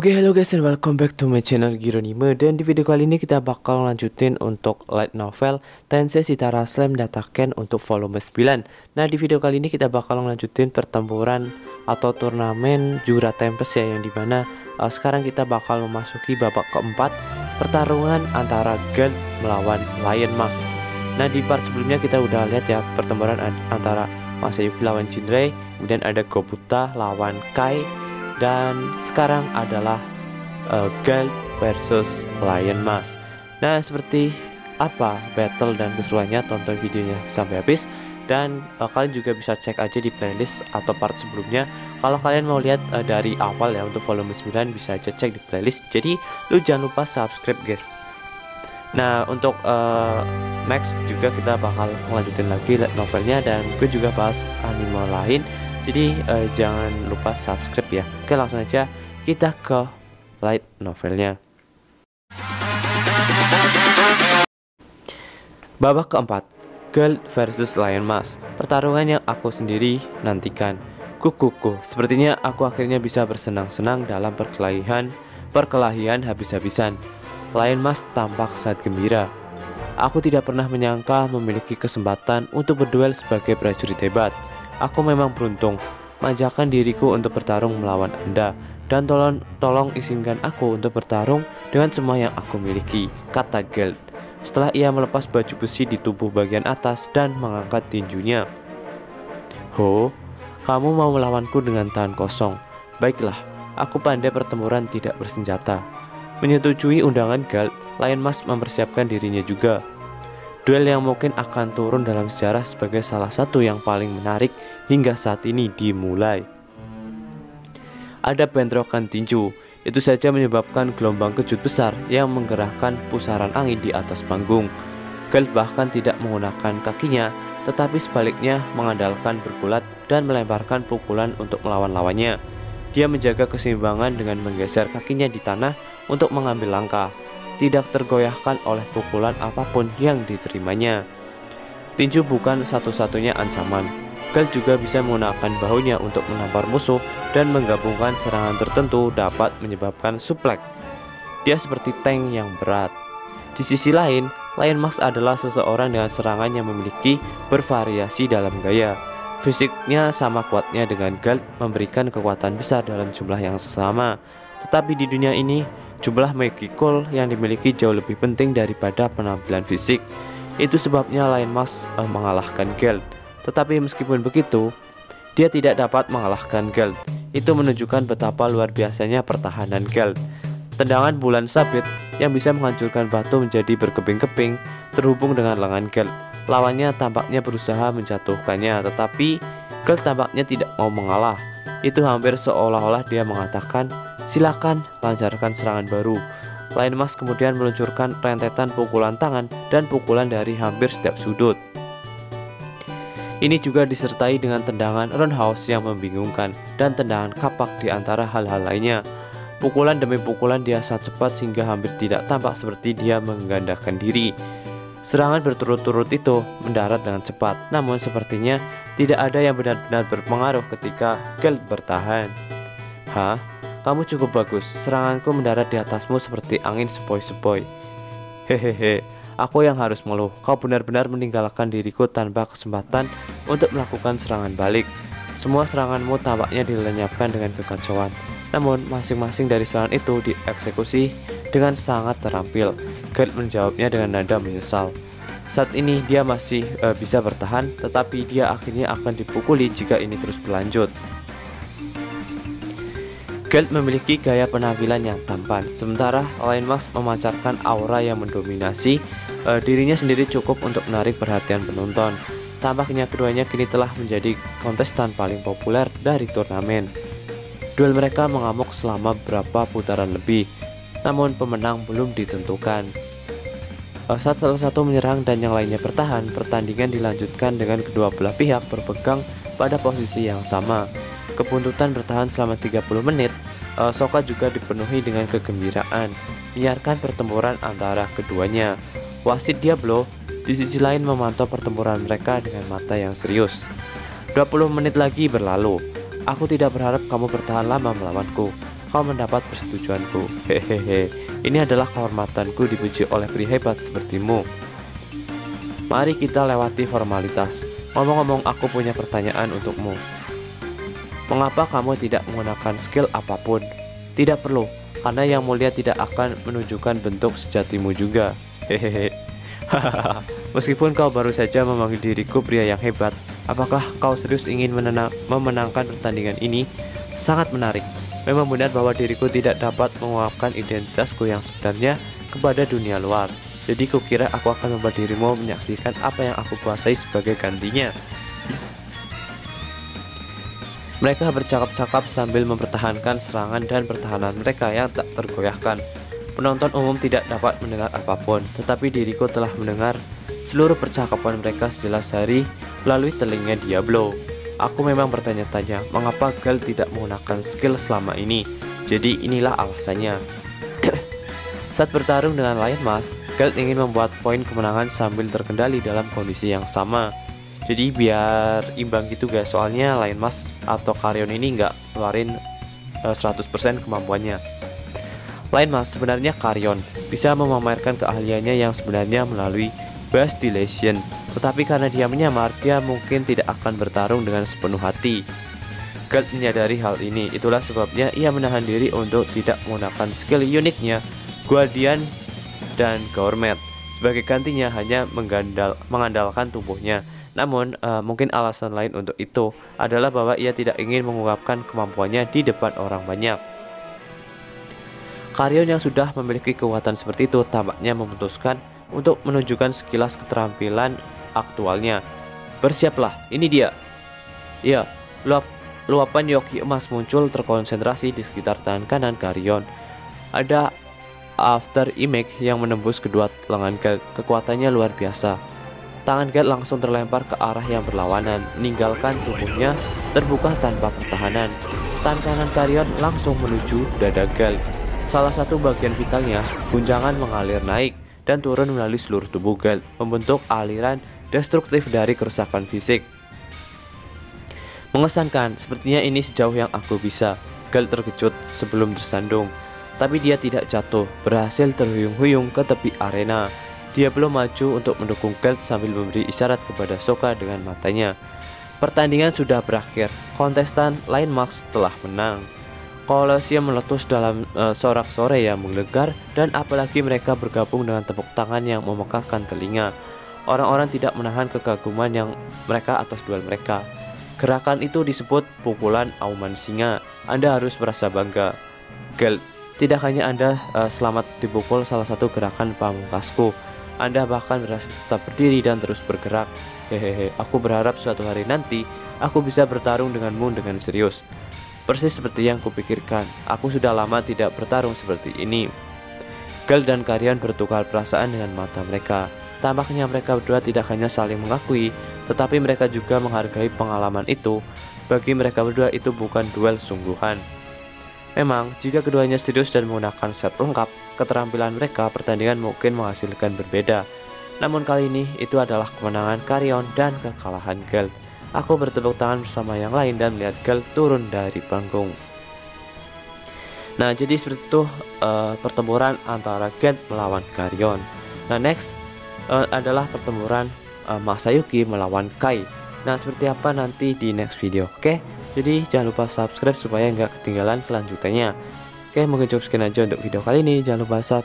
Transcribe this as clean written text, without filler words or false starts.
Oke, hello guys and welcome back to my channel Gironime. Dan di video kali ini kita bakal lanjutin untuk light novel Tensei Shitara Slam Dataken untuk volume 9. Nah, di video kali ini kita bakal lanjutin pertempuran atau turnamen Jura Tempest ya, yang dimana sekarang kita bakal memasuki babak keempat, pertarungan antara Guild melawan Lion Mask. Nah, di part sebelumnya kita udah lihat ya pertempuran antara Masayuki lawan Jinrei, kemudian ada Gobuta lawan Kai, dan sekarang adalah Guild versus Lion Mask. Nah, seperti apa battle dan keseruannya, tonton videonya sampai habis. Dan kalian juga bisa cek aja di playlist atau part sebelumnya. Kalau kalian mau lihat dari awal ya untuk volume 9, bisa aja cek di playlist. Jadi lu jangan lupa subscribe guys. Nah, untuk next juga kita bakal melanjutin lagi light novelnya, dan gue juga bahas anime lain. Jadi jangan lupa subscribe ya. Oke, langsung aja kita ke light novelnya. Babak keempat, Guild versus Lion Mask. Pertarungan yang aku sendiri nantikan. Kukuku, sepertinya aku akhirnya bisa bersenang-senang dalam perkelahian habis-habisan. Lion Mask tampak sangat gembira. Aku tidak pernah menyangka memiliki kesempatan untuk berduel sebagai prajurit hebat. Aku memang beruntung, manjakan diriku untuk bertarung melawan Anda, dan tolong izinkan aku untuk bertarung dengan semua yang aku miliki, kata Guild. Setelah ia melepas baju besi di tubuh bagian atas dan mengangkat tinjunya. Ho, kamu mau melawanku dengan tangan kosong. Baiklah, aku pandai pertempuran tidak bersenjata. Menyetujui undangan Guild, Lion Mask mempersiapkan dirinya juga. Duel yang mungkin akan turun dalam sejarah sebagai salah satu yang paling menarik hingga saat ini dimulai. Ada bentrokan tinju, itu saja menyebabkan gelombang kejut besar yang menggerakkan pusaran angin di atas panggung. Guild bahkan tidak menggunakan kakinya, tetapi sebaliknya mengandalkan bergulat dan melemparkan pukulan untuk melawan lawannya. Dia menjaga keseimbangan dengan menggeser kakinya di tanah untuk mengambil langkah, tidak tergoyahkan oleh pukulan apapun yang diterimanya. Tinju bukan satu-satunya ancaman. Guild juga bisa menggunakan bahunya untuk menampar musuh, dan menggabungkan serangan tertentu dapat menyebabkan suplex. Dia seperti tank yang berat. Di sisi lain, Lion Mask adalah seseorang dengan serangan yang memiliki bervariasi dalam gaya. Fisiknya sama kuatnya dengan Guild, memberikan kekuatan besar dalam jumlah yang sama. Tetapi di dunia ini, jumlah magical yang dimiliki jauh lebih penting daripada penampilan fisik. Itu sebabnya Lion Mask mengalahkan Guild. Tetapi meskipun begitu, dia tidak dapat mengalahkan Guild. Itu menunjukkan betapa luar biasanya pertahanan Guild. Tendangan bulan sabit yang bisa menghancurkan batu menjadi berkeping-keping terhubung dengan lengan Guild. Lawannya tampaknya berusaha menjatuhkannya, tetapi Guild tampaknya tidak mau mengalah. Itu hampir seolah-olah dia mengatakan, silakan lancarkan serangan baru. Lion Mask kemudian meluncurkan rentetan pukulan tangan dan pukulan dari hampir setiap sudut. Ini juga disertai dengan tendangan roundhouse yang membingungkan dan tendangan kapak di antara hal-hal lainnya. Pukulan demi pukulan dia sangat cepat sehingga hampir tidak tampak seperti dia menggandakan diri. Serangan berturut-turut itu mendarat dengan cepat, namun sepertinya tidak ada yang benar-benar berpengaruh ketika Guild bertahan. Hah? Kamu cukup bagus, seranganku mendarat di atasmu seperti angin sepoi-sepoi. Hehehe, aku yang harus mengeluh. Kau benar-benar meninggalkan diriku tanpa kesempatan untuk melakukan serangan balik. Semua seranganmu tampaknya dilenyapkan dengan kekacauan. Namun masing-masing dari serangan itu dieksekusi dengan sangat terampil. Guild menjawabnya dengan nada menyesal. Saat ini dia masih bisa bertahan, tetapi dia akhirnya akan dipukuli jika ini terus berlanjut. Guild memiliki gaya penampilan yang tampan, sementara Lion Mask memancarkan aura yang mendominasi. Dirinya sendiri cukup untuk menarik perhatian penonton. Tampaknya keduanya kini telah menjadi kontestan paling populer dari turnamen. Duel mereka mengamuk selama beberapa putaran lebih, namun pemenang belum ditentukan. Saat salah satu menyerang dan yang lainnya bertahan, pertandingan dilanjutkan dengan kedua belah pihak berpegang pada posisi yang sama. Kebuntutan bertahan selama 30 menit. Soka juga dipenuhi dengan kegembiraan menyiarkan pertempuran antara keduanya. Wasit Diablo di sisi lain memantau pertempuran mereka dengan mata yang serius. 20 menit lagi berlalu. Aku tidak berharap kamu bertahan lama melawanku. kau mendapat persetujuanku. Hehehe, ini adalah kehormatanku dipuji oleh pria hebat sepertimu. Mari kita lewati formalitas. Ngomong-ngomong, aku punya pertanyaan untukmu. Mengapa kamu tidak menggunakan skill apapun? Tidak perlu, karena yang mulia tidak akan menunjukkan bentuk sejatimu juga. Hehehe. Meskipun kau baru saja memanggil diriku pria yang hebat, apakah kau serius ingin memenangkan pertandingan ini? Sangat menarik. Memang benar bahwa diriku tidak dapat mengungkapkan identitasku yang sebenarnya kepada dunia luar. Jadi kukira aku akan membuat dirimu menyaksikan apa yang aku kuasai sebagai gantinya. Mereka bercakap-cakap sambil mempertahankan serangan dan pertahanan mereka yang tak tergoyahkan. Penonton umum tidak dapat mendengar apapun, tetapi diriku telah mendengar seluruh percakapan mereka sejelas hari melalui telinga Diablo. Aku memang bertanya-tanya mengapa Gal tidak menggunakan skill selama ini. Jadi inilah alasannya. Saat bertarung dengan Lion Mask, Gal ingin membuat poin kemenangan sambil terkendali dalam kondisi yang sama. Jadi biar imbang gitu guys, soalnya Lion Mask atau Carrion ini nggak keluarin 100% kemampuannya. Lion Mask sebenarnya Carrion bisa memamerkan keahliannya yang sebenarnya melalui Bass Dilation, tetapi karena dia menyamar, dia mungkin tidak akan bertarung dengan sepenuh hati. Gal menyadari hal ini, itulah sebabnya ia menahan diri untuk tidak menggunakan skill uniknya Guardian dan Gourmet. Sebagai gantinya hanya mengandalkan tubuhnya. Namun mungkin alasan lain untuk itu adalah bahwa ia tidak ingin mengungkapkan kemampuannya di depan orang banyak. Carrion yang sudah memiliki kekuatan seperti itu tampaknya memutuskan untuk menunjukkan sekilas keterampilan aktualnya. Bersiaplah, ini dia. Ya, luapan yoki emas muncul terkonsentrasi di sekitar tangan kanan Carrion. Ada after image yang menembus kedua lengan Gal. Kekuatannya luar biasa. Tangan Gal langsung terlempar ke arah yang berlawanan, meninggalkan tubuhnya terbuka tanpa pertahanan. Tangan kanan Carrion langsung menuju dada Gal. Salah satu bagian vitalnya, guncangan mengalir naik dan turun melalui seluruh tubuh Gal, membentuk aliran destruktif dari kerusakan fisik. Mengesankan, sepertinya ini sejauh yang aku bisa. Gal terkejut sebelum tersandung, tapi dia tidak jatuh, berhasil terhuyung-huyung ke tepi arena. Dia belum maju untuk mendukung Gal sambil memberi isyarat kepada Sokka dengan matanya. Pertandingan sudah berakhir, kontestan Lion Mask telah menang. Kolosium meletus dalam sorak-sorai yang menggelegar, dan apalagi mereka bergabung dengan tepuk tangan yang memekakkan telinga. Orang-orang tidak menahan kekaguman yang mereka atas duel mereka. Gerakan itu disebut pukulan auman singa. Anda harus merasa bangga. Gal, tidak hanya Anda selamat dipukul salah satu gerakan pamungkasku, Anda bahkan berhasil tetap berdiri dan terus bergerak. Hehehe, aku berharap suatu hari nanti aku bisa bertarung denganmu dengan serius. Persis seperti yang kupikirkan, aku sudah lama tidak bertarung seperti ini. Gal dan Carrion bertukar perasaan dengan mata mereka. Tampaknya mereka berdua tidak hanya saling mengakui, tetapi mereka juga menghargai pengalaman itu. Bagi mereka berdua itu bukan duel sungguhan. Memang, jika keduanya serius dan menggunakan set lengkap, keterampilan mereka pertandingan mungkin menghasilkan berbeda. Namun kali ini itu adalah kemenangan Carrion dan kekalahan Gal. Aku bertepuk tangan bersama yang lain dan melihat Gal turun dari panggung. Nah, jadi seperti itu pertempuran antara Gal melawan Carrion. Nah, next adalah pertempuran Masayuki melawan Kai. Nah, seperti apa nanti di next video. Oke, jadi jangan lupa subscribe supaya nggak ketinggalan selanjutnya. Oke, mungkin cukup sekian aja untuk video kali ini. Jangan lupa subscribe.